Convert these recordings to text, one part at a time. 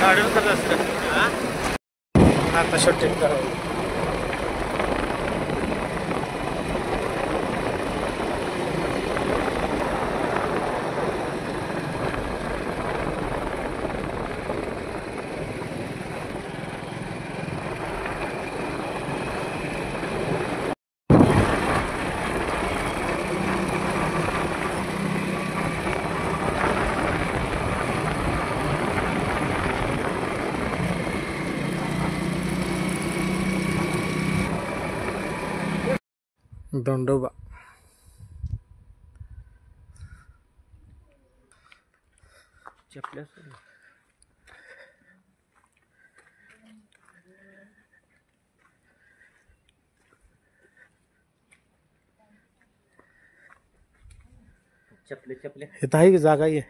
गाडीवर करत असतं आता शॉर्टेज करावं. दंडोबा चपल्या चपले चपले इथं आहे की जागा आहे.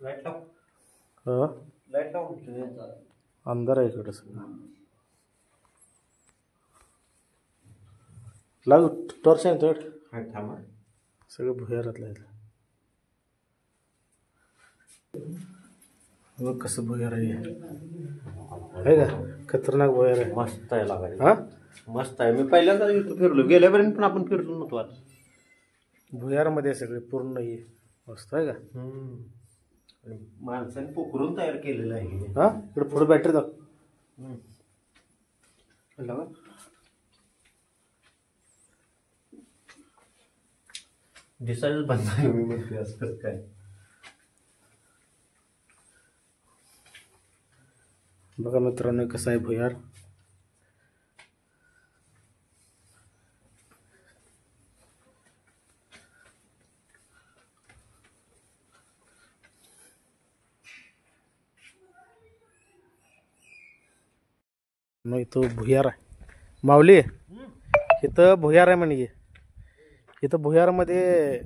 लाईट लाव. हा लाईट लाव. अंधार आहे इकडं सगळं. लाग टॉर्च आहे थोड थांबा. सगळं भुयारातलं आहे. बघ कसं भुयार आहे का, खतरनाक भुयार आहे. मस्त आहे लागायला. हा मस्त आहे. मी पहिल्यांदा इथं फिरलो, गेल्यापर्यंत पण आपण फिरलो नव्हतो आज. भुयारमध्ये सगळे पूर्ण ये मस्त आहे का. माणसाने पोखरून तयार केलेलं आहे. हा इकडे पुढे बॅटरी दाख. दिसायलाच बंद आहे. मी म्हणते असं कसं काय. बघा मित्रांनो कसं आहे भुयार. मग इथं भुयार आहे माऊली. इथं भुयार आहे म्हणजे इथं भुयारमध्ये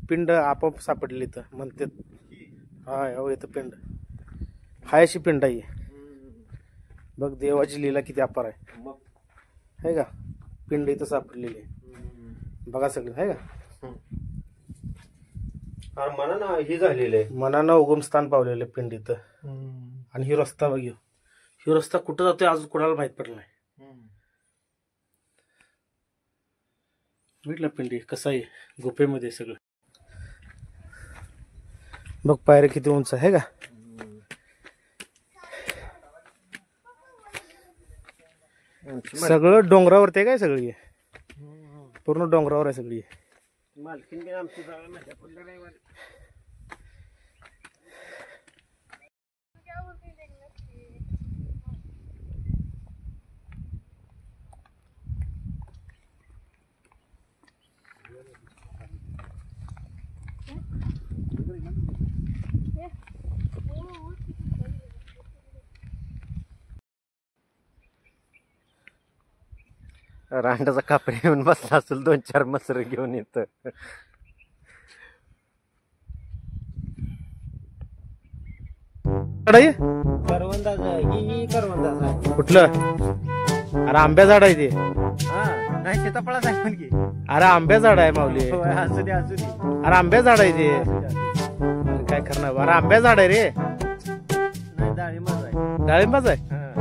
पिंड आपोआप सापडली इथं म्हणतात. हा हो इथं पिंड हाय अशी पिंड आहे. बघ देवाची लीला किती अपार आहे का. पिंड इथं सापडलेली आहे बघा सगळं आहे का. मनानं हे झालेलं आहे, मनानं उगमस्थान पावलेलं पिंड इथं. आणि ही रस्ता बघ, ही रस्ता कुठं जातोय अजून कुणाला माहित पडलं नाही. भेटला पिंडी कसं आहे गुफेमध्ये सगळं. बघ पायऱ्या किती उंच आहे का. सगळं डोंगरावरती आहे काय. सगळी पूर्ण डोंगरावर आहे सगळी. मालकीन बी आमची जागा नाही पुढल्या रविवारी. रांडाचा कापड घेऊन बसला असेल, 2-4 मसर घेऊन येत. कुठलं. अरे आंब्या झाड आहे ते. नाही सीताफळाच आहे पण की. अरे आंब्या झाड आहे माऊली. असू दे असू दे. अरे आंब्या झाड आहे ते. काय करणार. अरे आंब्या झाड आहे रे. नाही डाळिंबाच आहे. डाळिंबाच आहे.